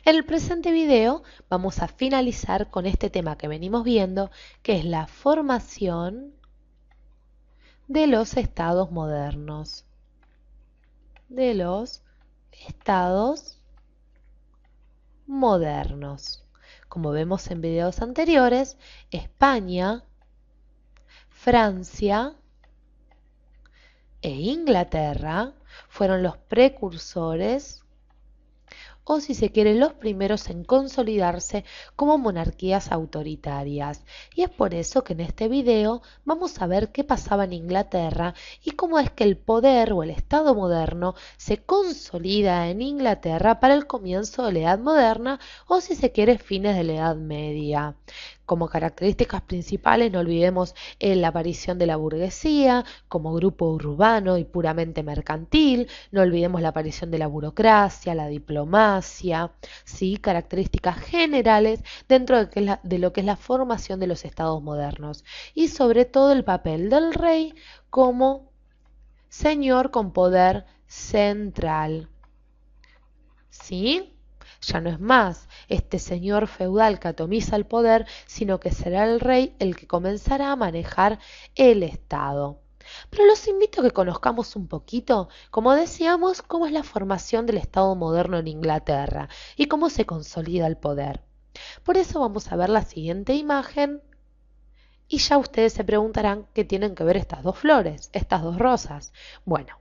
En el presente video vamos a finalizar con este tema que venimos viendo, que es la formación de los estados modernos. De los estados modernos. Como vemos en videos anteriores, España, Francia e Inglaterra fueron los precursores, o si se quiere, los primeros en consolidarse como monarquías autoritarias. Y es por eso que en este video vamos a ver qué pasaba en Inglaterra y cómo es que el poder o el Estado moderno se consolida en Inglaterra para el comienzo de la Edad Moderna, o si se quiere, fines de la Edad Media. Como características principales no olvidemos la aparición de la burguesía como grupo urbano y puramente mercantil, no olvidemos la aparición de la burocracia, la diplomacia, ¿sí? Características generales dentro de lo que es la formación de los estados modernos, y sobre todo el papel del rey como señor con poder central, ¿sí? Ya no es más este señor feudal que atomiza el poder, sino que será el rey el que comenzará a manejar el Estado. Pero los invito a que conozcamos un poquito, como decíamos, cómo es la formación del Estado moderno en Inglaterra y cómo se consolida el poder. Por eso vamos a ver la siguiente imagen y ya ustedes se preguntarán qué tienen que ver estas dos flores, estas dos rosas. Bueno,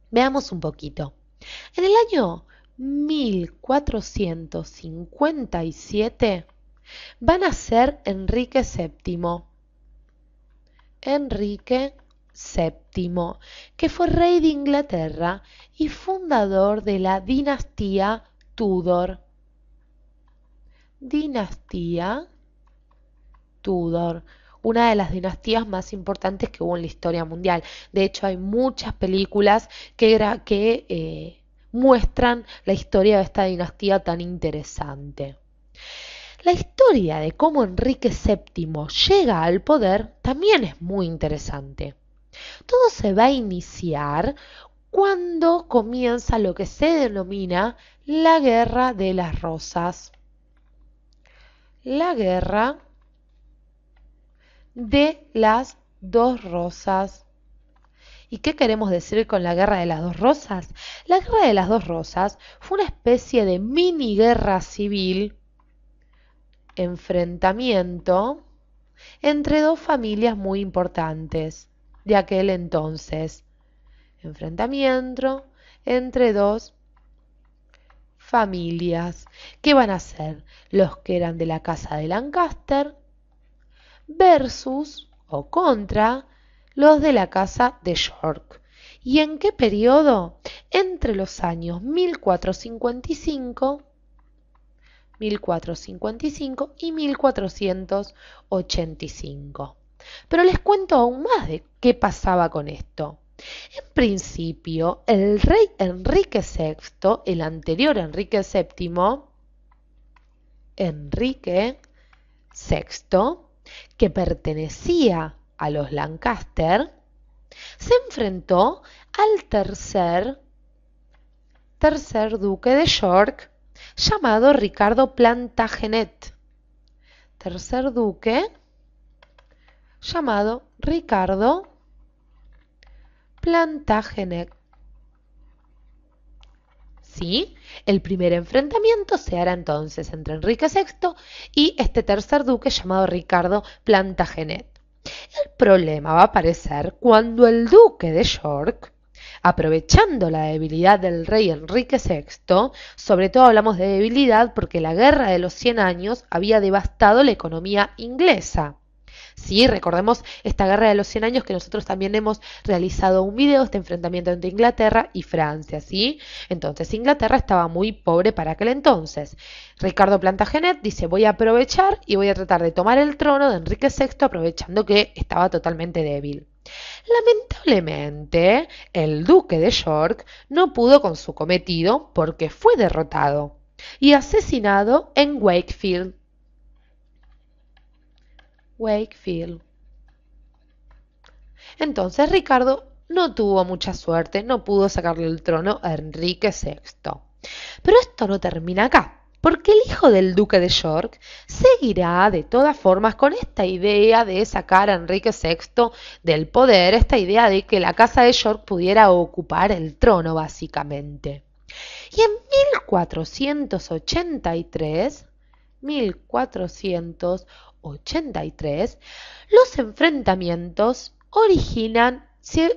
veamos un poquito. En el año 1457 va a nacer Enrique VII. Enrique VII, que fue rey de Inglaterra y fundador de la dinastía Tudor. Dinastía Tudor, una de las dinastías más importantes que hubo en la historia mundial. De hecho, hay muchas películas que muestran la historia de esta dinastía tan interesante. La historia de cómo Enrique VII llega al poder también es muy interesante. Todo se va a iniciar cuando comienza lo que se denomina la Guerra de las Rosas. La Guerra de las Dos Rosas. ¿Y qué queremos decir con la Guerra de las Dos Rosas? La Guerra de las Dos Rosas fue una especie de mini guerra civil, enfrentamiento entre dos familias muy importantes de aquel entonces. Enfrentamiento entre dos familias. ¿Qué van a ser? Los que eran de la casa de Lancaster versus o contra los de la casa de York. ¿Y en qué periodo? Entre los años 1455 y 1485. Pero les cuento aún más de qué pasaba con esto. En principio, el rey Enrique VI, el anterior Enrique VII, Enrique VI, que pertenecía a los Lancaster, se enfrentó al tercer duque de York, llamado Ricardo Plantagenet. Tercer duque llamado Ricardo Plantagenet. ¿Sí? El primer enfrentamiento se hará entonces entre Enrique VI y este tercer duque llamado Ricardo Plantagenet. El problema va a aparecer cuando el duque de York, aprovechando la debilidad del rey Enrique VI, sobre todo hablamos de debilidad porque la guerra de los 100 años había devastado la economía inglesa. Sí, recordemos esta guerra de los 100 años que nosotros también hemos realizado un video, este enfrentamiento entre Inglaterra y Francia, ¿sí? Entonces Inglaterra estaba muy pobre para aquel entonces. Ricardo Plantagenet dice, voy a aprovechar y voy a tratar de tomar el trono de Enrique VI aprovechando que estaba totalmente débil. Lamentablemente, el duque de York no pudo con su cometido porque fue derrotado y asesinado en Wakefield. Entonces Ricardo no tuvo mucha suerte, no pudo sacarle el trono a Enrique VI. Pero esto no termina acá. Porque el hijo del duque de York seguirá de todas formas con esta idea de sacar a Enrique VI del poder, esta idea de que la casa de York pudiera ocupar el trono básicamente. Y en 1483, los enfrentamientos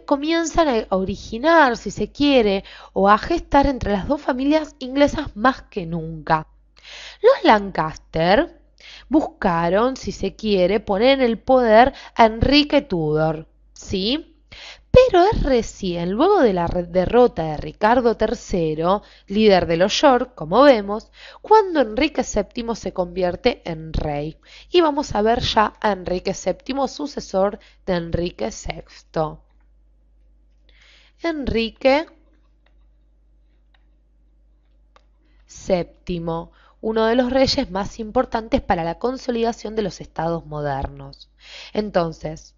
comienzan a originar, si se quiere, o a gestar entre las dos familias inglesas más que nunca. Los Lancaster buscaron, si se quiere, poner en el poder a Enrique Tudor, ¿sí? Pero es recién, luego de la derrota de Ricardo III, líder de los York, como vemos, cuando Enrique VII se convierte en rey. Y vamos a ver ya a Enrique VII, sucesor de Enrique VI. Enrique VII, uno de los reyes más importantes para la consolidación de los estados modernos. Entonces,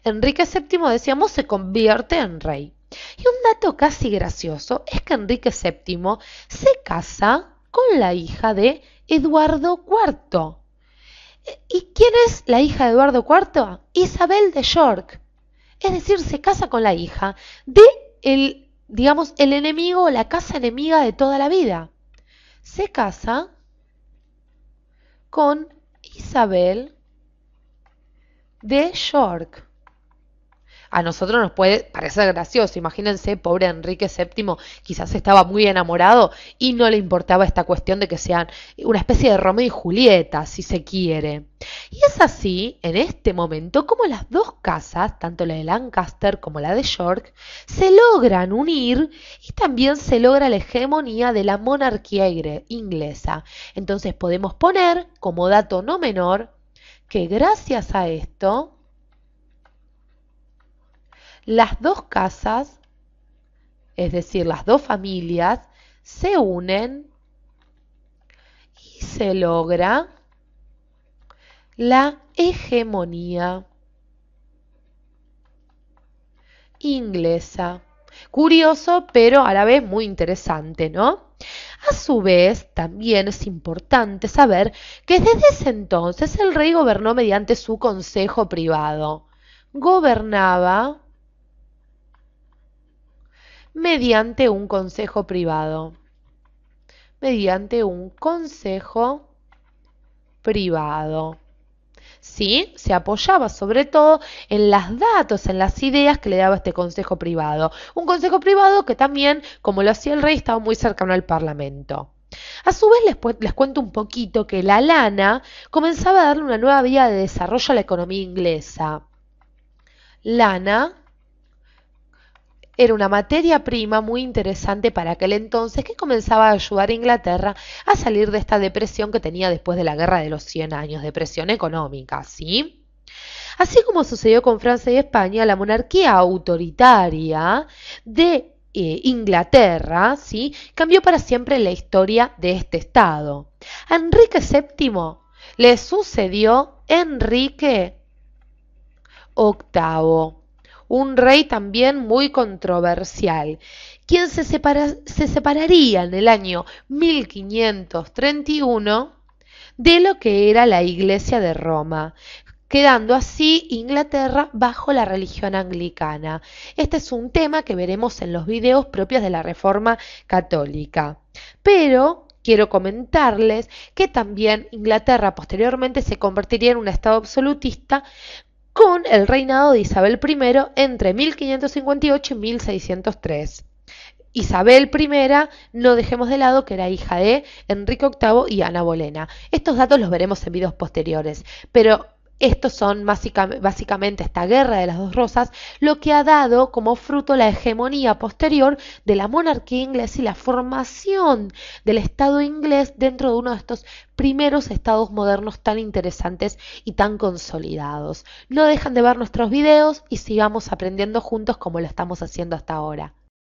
Enrique VII, decíamos, se convierte en rey. Y un dato casi gracioso es que Enrique VII se casa con la hija de Eduardo IV. ¿Y quién es la hija de Eduardo IV? Isabel de York. Es decir, se casa con la hija de el enemigo o la casa enemiga de toda la vida. Se casa con Isabel de York. A nosotros nos puede parecer gracioso, imagínense, pobre Enrique VII, quizás estaba muy enamorado y no le importaba esta cuestión de que sean una especie de Romeo y Julieta, si se quiere. Y es así, en este momento, como las dos casas, tanto la de Lancaster como la de York, se logran unir y también se logra la hegemonía de la monarquía inglesa. Entonces podemos poner, como dato no menor, que gracias a esto, las dos casas, es decir, las dos familias, se unen y se logra la hegemonía inglesa. Curioso, pero a la vez muy interesante, ¿no? A su vez, también es importante saber que desde ese entonces el rey gobernó mediante su consejo privado. Gobernaba mediante un consejo privado. Mediante un consejo privado. ¿Sí? Se apoyaba sobre todo en los datos, en las ideas que le daba este consejo privado. Un consejo privado que también, como lo hacía el rey, estaba muy cercano al parlamento. A su vez les cuento un poquito que la lana comenzaba a darle una nueva vía de desarrollo a la economía inglesa. Lana era una materia prima muy interesante para aquel entonces que comenzaba a ayudar a Inglaterra a salir de esta depresión que tenía después de la Guerra de los 100 años, depresión económica, ¿sí? Así como sucedió con Francia y España, la monarquía autoritaria de Inglaterra, ¿sí?, cambió para siempre la historia de este estado. A Enrique VII le sucedió Enrique VIII, un rey también muy controversial, quien se separaría en el año 1531 de lo que era la Iglesia de Roma, quedando así Inglaterra bajo la religión anglicana. Este es un tema que veremos en los videos propios de la Reforma Católica. Pero quiero comentarles que también Inglaterra posteriormente se convertiría en un estado absolutista con el reinado de Isabel I entre 1558 y 1603. Isabel I, no dejemos de lado que era hija de Enrique VIII y Ana Bolena. Estos datos los veremos en videos posteriores, pero estos son básicamente esta guerra de las dos rosas, lo que ha dado como fruto la hegemonía posterior de la monarquía inglesa y la formación del Estado inglés dentro de uno de estos primeros estados modernos tan interesantes y tan consolidados. No dejan de ver nuestros videos y sigamos aprendiendo juntos como lo estamos haciendo hasta ahora.